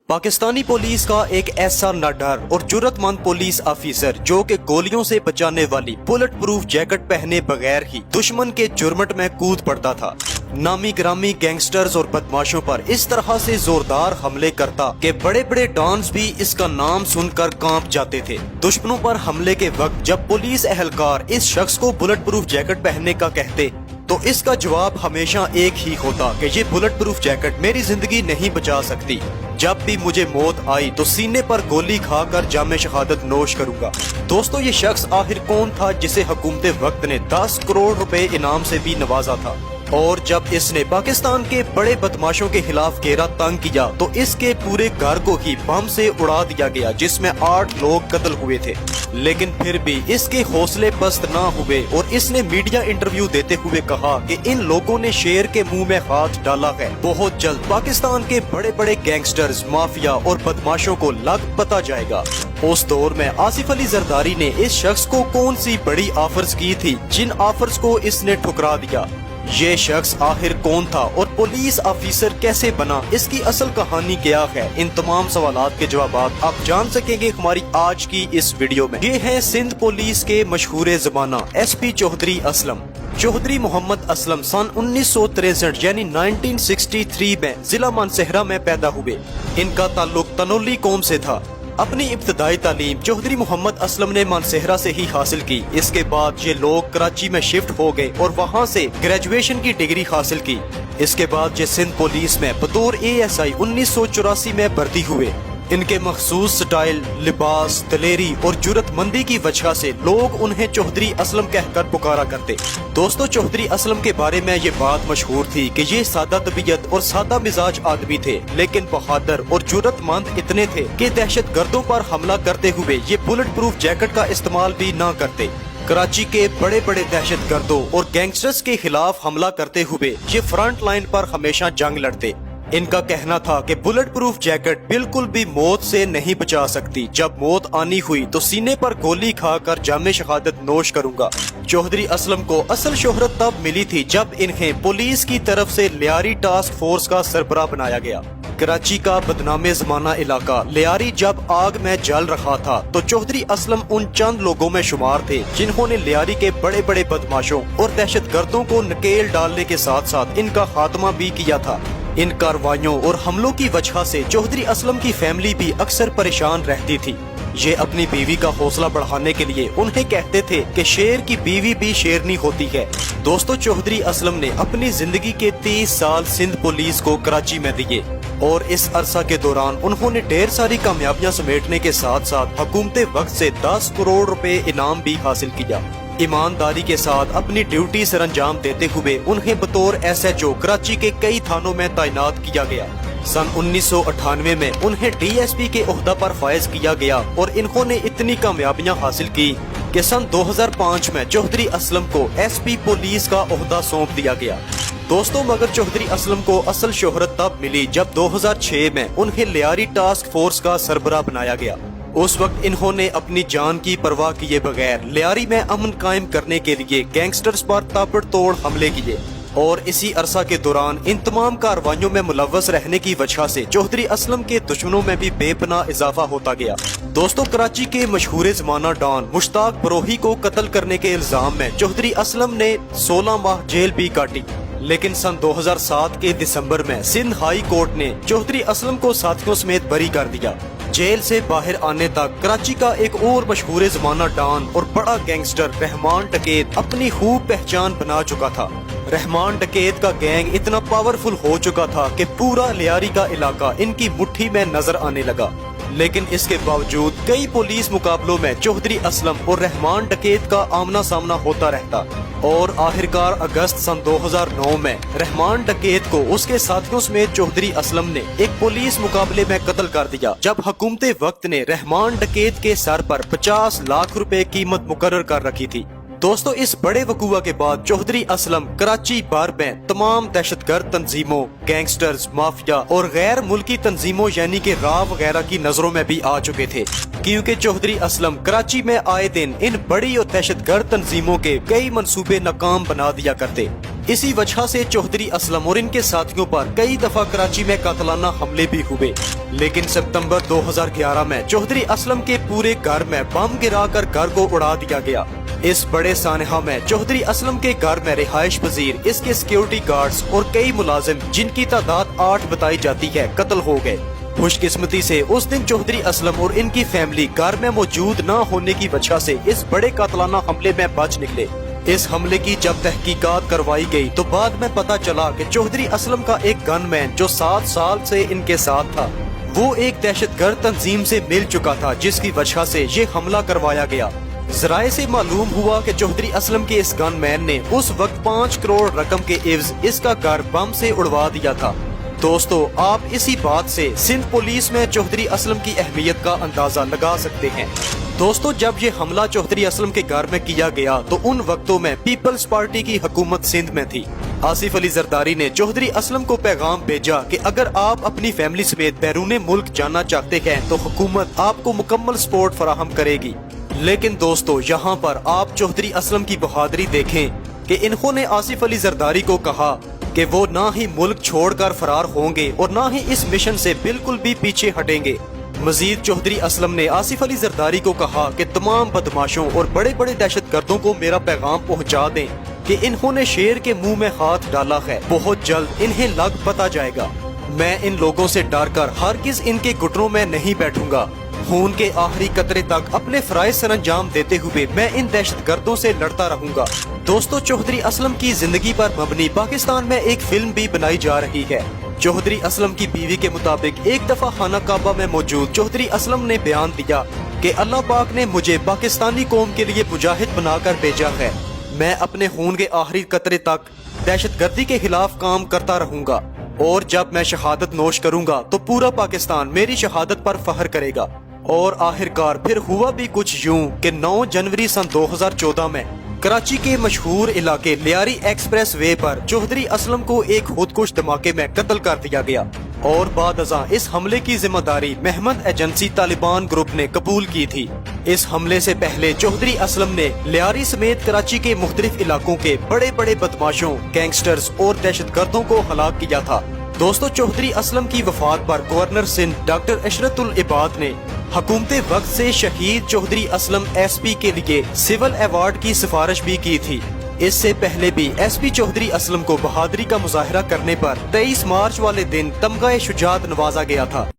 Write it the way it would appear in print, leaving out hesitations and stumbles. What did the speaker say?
Pakistani police का एक ऐसा निडर और जुर्रतमंद पुलिस ऑफिसर जो कि गोलियों से बचाने वाली बुलेट प्रूफ जैकेट पहने बगैर ही दुश्मन के जुर्मट में कूद पड़ता था। नामी ग्रामी गैंगस्टर्स और बदमाशों पर इस तरह से जोरदार हमले करता कि बड़े बड़े डॉन्स भी इसका नाम सुनकर कांप जाते थे। दुश्मनों पर हमले के वक्त जब पुलिस एहलकार इस शख्स को बुलेट प्रूफ जैकेट पहनने का कहते तो इसका जवाब हमेशा एक ही होता कि ये बुलेट प्रूफ जैकेट मेरी जिंदगी नहीं बचा सकती। जब भी मुझे मौत आई तो सीने पर गोली खाकर जामे शहादत नोश करूंगा। दोस्तों, ये शख्स आखिर कौन था जिसे हुकूमत वक्त ने 10 करोड़ रुपए इनाम से भी नवाजा था? और जब इसने पाकिस्तान के बड़े बदमाशों के खिलाफ घेरा तंग किया तो इसके पूरे घर को ही बम से उड़ा दिया गया, जिसमें 8 लोग कत्ल हुए थे। लेकिन फिर भी इसके हौसले पस्त ना हुए और इसने मीडिया इंटरव्यू देते हुए कहा कि इन लोगों ने शेर के मुंह में हाथ डाला है। बहुत जल्द पाकिस्तान के बड़े बड़े गैंगस्टर्स, माफिया और बदमाशों को लग पता जाएगा। उस दौर में आसिफ अली जरदारी ने इस शख्स को कौन सी बड़ी ऑफर्स की थी जिन ऑफर्स को इसने ठुकरा दिया। ये शख्स आखिर कौन था और पुलिस ऑफिसर कैसे बना, इसकी असल कहानी क्या है, इन तमाम सवालात के जवाब आप जान सकेंगे हमारी आज की इस वीडियो में। ये है सिंध पुलिस के मशहूर जमाना एसपी चौधरी असलम। चौधरी मोहम्मद असलम सन 1963 यानी 1963 में जिला मानसहरा में पैदा हुए। इनका ताल्लुक तनोली कौम से था। अपनी इब्तदाई तालीम चौधरी मोहम्मद असलम ने मानसहरा से ही हासिल की। इसके बाद ये लोग कराची में शिफ्ट हो गए और वहाँ से ग्रेजुएशन की डिग्री हासिल की। इसके बाद ये सिंध पुलिस में बतौर ASI 1984 में भर्ती हुए। इनके मखसूस स्टाइल, लिबास, दलेरी और जुर्रतमंदी की वजह से लोग उन्हें चौधरी असलम कहकर पुकारा करते। दोस्तों, चौधरी असलम के बारे में ये बात मशहूर थी कि ये सादा तबीयत और सादा मिजाज आदमी थे, लेकिन बहादुर और जुर्रतमंद इतने थे कि दहशत गर्दों पर हमला करते हुए ये बुलेट प्रूफ जैकेट का इस्तेमाल भी ना करते। कराची के बड़े बड़े दहशत गर्दों और गैंगस्टर्स के खिलाफ हमला करते हुए ये फ्रंट लाइन पर हमेशा जंग लड़ते। इनका कहना था कि बुलेट प्रूफ जैकेट बिल्कुल भी मौत से नहीं बचा सकती। जब मौत आनी हुई तो सीने पर गोली खाकर जामे शहादत नोश करूंगा। चौधरी असलम को असल शोहरत तब मिली थी जब इन्हें पुलिस की तरफ से लियारी टास्क फोर्स का सरबराह बनाया गया। कराची का बदनामे जमाना इलाका लियारी जब आग में जल रहा था तो चौधरी असलम उन चंद लोगों में शुमार थे जिन्होंने लियारी के बड़े बड़े बदमाशों और दहशत गर्दों को नकेल डालने के साथ साथ इनका खात्मा भी किया था। इन कार्रवाइयों और हमलों की वजह से चौधरी असलम की फैमिली भी अक्सर परेशान रहती थी। ये अपनी बीवी का हौसला बढ़ाने के लिए उन्हें कहते थे कि शेर की बीवी भी शेरनी होती है। दोस्तों, चौधरी असलम ने अपनी जिंदगी के 30 साल सिंध पुलिस को कराची में दिए और इस अरसा के दौरान उन्होंने ढेर सारी कामयाबियां समेटने के साथ साथ हुकूमत वक्त से 10 करोड़ रुपए इनाम भी हासिल किया। ईमानदारी के साथ अपनी ड्यूटी सर अंजाम देते हुए उन्हें बतौर SHO कराची के कई थानों में तैनात किया गया। सन 1998 में उन्हें DSP के ओहदा पर फायज किया गया और इन्होंने इतनी कामयाबियां हासिल की कि सन 2005 में चौधरी असलम को SP पुलिस का ओहदा सौंप दिया गया। दोस्तों, मगर चौधरी असलम को असल शोहरत तब मिली जब 2006 में उन्हें लियारी टास्क फोर्स का सरबराह बनाया गया। उस वक्त इन्होंने अपनी जान की परवाह किए बगैर लियारी में अमन कायम करने के लिए गैंगस्टर्स पर ताबड़तोड़ हमले किए और इसी अरसा के दौरान इन तमाम कार्रवाइयों में मुलव्वस रहने की वजह से चौधरी असलम के दुश्मनों में भी बेपनाह इजाफा होता गया। दोस्तों, कराची के मशहूर जमाना डॉन मुश्ताक बरोही को कत्ल करने के इल्जाम में चौधरी असलम ने 16 माह जेल भी काटी, लेकिन सन 2007 के दिसंबर में सिंध हाई कोर्ट ने चौधरी असलम को साथियों समेत बरी कर दिया। जेल से बाहर आने तक कराची का एक और मशहूर जमाना डॉन और बड़ा गैंगस्टर रहमान डकैत अपनी खूब पहचान बना चुका था। रहमान डकैत का गैंग इतना पावरफुल हो चुका था कि पूरा लियारी का इलाका इनकी मुट्ठी में नजर आने लगा। लेकिन इसके बावजूद कई पुलिस मुकाबलों में चौधरी असलम और रहमान डकैत का आमना सामना होता रहता और आखिरकार अगस्त सन 2009 में रहमान डकैत को उसके साथियों समेत चौधरी असलम ने एक पुलिस मुकाबले में कत्ल कर दिया, जब हुकूमत वक्त ने रहमान डकैत के सर पर 50 लाख रुपए कीमत मुकर्रर कर रखी थी। दोस्तों, इस बड़े वकूआ के बाद चौधरी असलम कराची बार में तमाम दहशतगर्द तंजीमों, गैंगस्टर्स, माफिया और गैर मुल्की तंजीमों यानी कि RAW वगैरह की नजरों में भी आ चुके थे, क्योंकि चौधरी असलम कराची में आए दिन इन बड़ी और दहशतगर्द तंजीमों के कई मंसूबे नाकाम बना दिया करते। इसी वजह से चौधरी असलम और इनके साथियों पर कई दफा कराची में कातलाना हमले भी हुए। लेकिन सितंबर 2011 में चौधरी असलम के पूरे घर में बम गिराकर घर को उड़ा दिया गया। इस बड़े सानहा में चौधरी असलम के घर में रिहाइश पजीर, इसके सिक्योरिटी गार्ड्स और कई मुलाजिम, जिनकी तादाद 8 बताई जाती है, कत्ल हो गए। खुशकिस्मती से उस दिन चौधरी असलम और इनकी फैमिली घर में मौजूद न होने की वजह से इस बड़े कातलाना हमले में बच निकले। इस हमले की जब तहकीकात करवाई गई तो बाद में पता चला कि चौधरी असलम का एक गनमैन जो 7 साल से इनके साथ था, वो एक दहशतगर्द तंजीम से मिल चुका था, जिसकी वजह से ये हमला करवाया गया। जराये से मालूम हुआ कि चौधरी असलम के इस गनमैन ने उस वक्त 5 करोड़ रकम के एवज इसका घर बम से उड़वा दिया था। दोस्तों, आप इसी बात से सिंध पुलिस में चौधरी असलम की अहमियत का अंदाजा लगा सकते हैं। दोस्तों, जब ये हमला चौधरी असलम के घर में किया गया तो उन वक्तों में पीपल्स पार्टी की हुकूमत सिंध में थी। आसिफ अली जरदारी ने चौधरी असलम को पैगाम भेजा कि अगर आप अपनी फैमिली समेत बैरून मुल्क जाना चाहते हैं तो हुकूमत आपको मुकम्मल सपोर्ट फराहम करेगी। लेकिन दोस्तों, यहाँ पर आप चौधरी असलम की बहादुरी देखें कि इन्होंने आसिफ अली जरदारी को कहा कि वो ना ही मुल्क छोड़कर फरार होंगे और ना ही इस मिशन से बिल्कुल भी पीछे हटेंगे। मजीद चौधरी असलम ने आसिफ अली जरदारी को कहा कि तमाम बदमाशों और बड़े बड़े दहशतगर्दों को मेरा पैगाम पहुंचा दें कि इन्होंने शेर के मुंह में हाथ डाला है, बहुत जल्द इन्हें लग पता जाएगा। मैं इन लोगों से डरकर हरगिज इनके घुटनों में नहीं बैठूंगा। खून के आखिरी कतरे तक अपने फराइज सरंजाम देते हुए मैं इन दहशतगर्दों से लड़ता रहूंगा। दोस्तों, चौधरी असलम की जिंदगी पर मबनी पाकिस्तान में एक फिल्म भी बनाई जा रही है। चौधरी असलम की बीवी के मुताबिक एक दफा खाना काबा में मौजूद चौधरी असलम ने बयान दिया कि अल्लाह पाक ने मुझे पाकिस्तानी कौम के लिए मुजाहिद बनाकर भेजा है। मैं अपने खून के आखिरी कतरे तक दहशतगर्दी के खिलाफ काम करता रहूंगा और जब मैं शहादत नोश करूंगा तो पूरा पाकिस्तान मेरी शहादत पर फख्र करेगा। और आखिरकार फिर हुआ भी कुछ यूं कि 9 जनवरी सन 2014 में कराची के मशहूर इलाके लियारी एक्सप्रेस वे पर चौधरी असलम को एक खुदकुश धमाके में कत्ल कर दिया गया और बाद अज़ां इस हमले की जिम्मेदारी महमद एजेंसी तालिबान ग्रुप ने कबूल की थी। इस हमले से पहले चौधरी असलम ने लियारी समेत कराची के मुख्तलिफ इलाकों के बड़े बड़े बदमाशों, गैंगस्टर्स और दहशतगर्दों को हलाक किया था। दोस्तों, चौधरी असलम की वफात पर गवर्नर सिंध डॉक्टर इशरतुल इबाद ने हुकूमते वक्त से शहीद चौधरी असलम SP के लिए सिविल अवार्ड की सिफारिश भी की थी। इससे पहले भी SP चौधरी असलम को बहादुरी का मुजाहरा करने पर 23 मार्च वाले दिन तमगा शुजात नवाजा गया था।